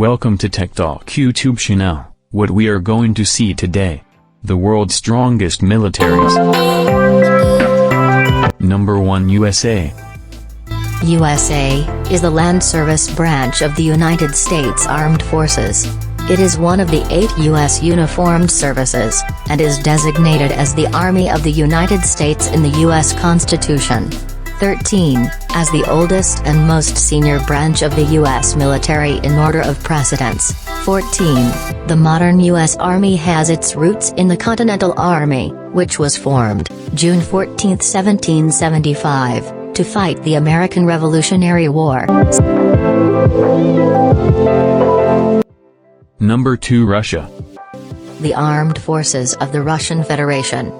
Welcome to TechTalk YouTube channel. What we are going to see today: the world's strongest militaries. Number 1, USA. USA is the land service branch of the United States Armed Forces. It is one of the 8 U.S. uniformed services, and is designated as the Army of the United States in the U.S. Constitution. 13, as the oldest and most senior branch of the U.S. military in order of precedence. 14, the modern U.S. Army has its roots in the Continental Army, which was formed June 14, 1775, to fight the American Revolutionary War. Number 2, Russia. The Armed Forces of the Russian Federation,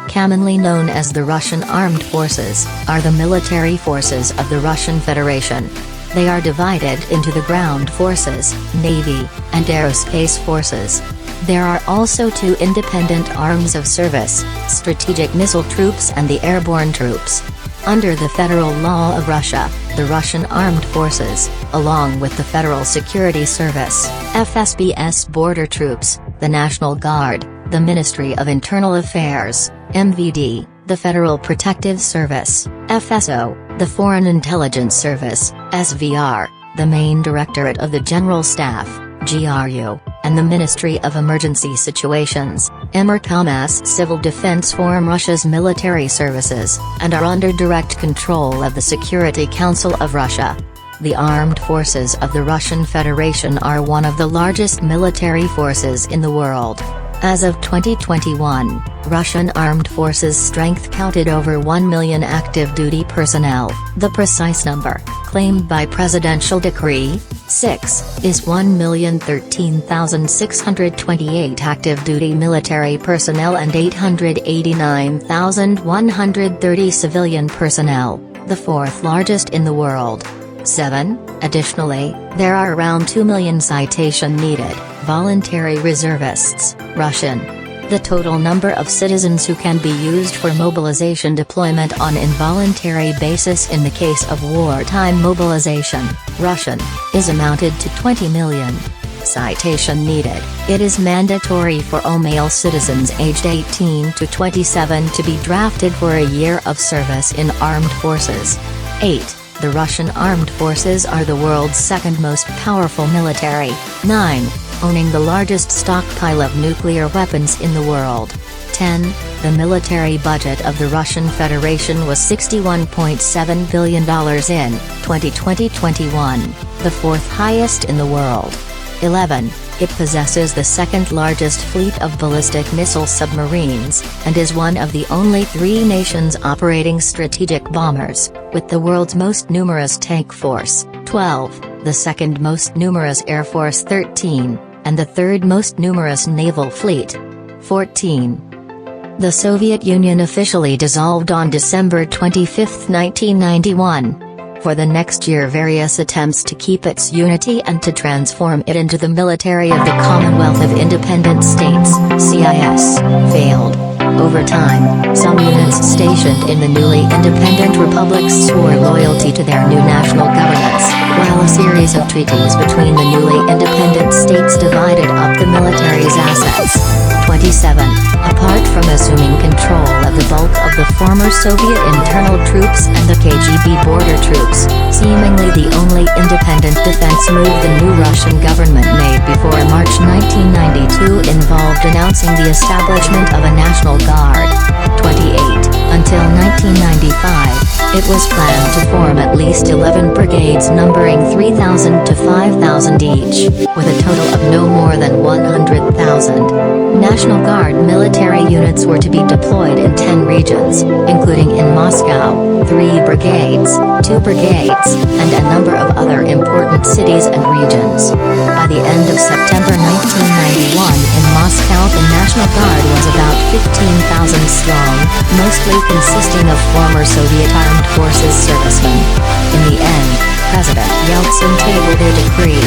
commonly known as the Russian Armed Forces, are the military forces of the Russian Federation. They are divided into the ground forces, navy, and aerospace forces. There are also 2 independent arms of service: strategic missile troops and the airborne troops. Under the federal law of Russia, the Russian Armed Forces, along with the Federal Security Service, FSB's border troops, the National Guard, the Ministry of Internal Affairs, MVD, the Federal Protective Service, FSO, the Foreign Intelligence Service, SVR, the Main Directorate of the General Staff, GRU, and the Ministry of Emergency Situations, Emerkomas Civil Defense form Russia's military services, and are under direct control of the Security Council of Russia. The armed forces of the Russian Federation are one of the largest military forces in the world. As of 2021, Russian armed forces strength counted over 1 million active duty personnel. The precise number, claimed by Presidential Decree 6, is 1,013,628 active duty military personnel and 889,130 civilian personnel, the 4th largest in the world. 7. Additionally, there are around 2 million citation needed voluntary reservists, Russian. The total number of citizens who can be used for mobilization deployment on involuntary basis in the case of wartime mobilization, Russian, is amounted to 20 million. Citation needed: it is mandatory for all male citizens aged 18 to 27 to be drafted for a year of service in armed forces. 8. The Russian armed forces are the world's second most powerful military. 9. Owning the largest stockpile of nuclear weapons in the world. 10. The military budget of the Russian Federation was $61.7 billion in 2020-21, the 4th highest in the world. 11. It possesses the 2nd largest fleet of ballistic missile submarines, and is one of the only 3 nations operating strategic bombers, with the world's most numerous tank force, 12, the 2nd most numerous air force, 13, and the 3rd most numerous naval fleet, 14. The Soviet Union officially dissolved on December 25, 1991. For the next year, various attempts to keep its unity and to transform it into the military of the Commonwealth of Independent States (CIS) failed. Over time, some units stationed in the newly independent republics swore loyalty to their new national governments, while a series of treaties between the newly independent states divided up the military's assets. 27. Apart from assuming control of the bulk of the former Soviet internal troops and the KGB border troops, seemingly the only independent defense move the new Russian government made before March 1992 involved announcing the establishment of a National Guard. 28. Until 1995, it was planned to form at least 11 brigades numbering 3,000 to 5,000 each, with a total of no more than 100,000. National Guard military units were to be deployed in 10 regions, including in Moscow, 3 brigades, 2 brigades, and a number of other important cities and regions. By the end of September 1991 in Moscow, the National Guard was about 15,000 strong, mostly consisting of former Soviet Armed Forces servicemen. In the end, President Yeltsin tabled a decree.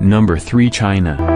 Number 3 China.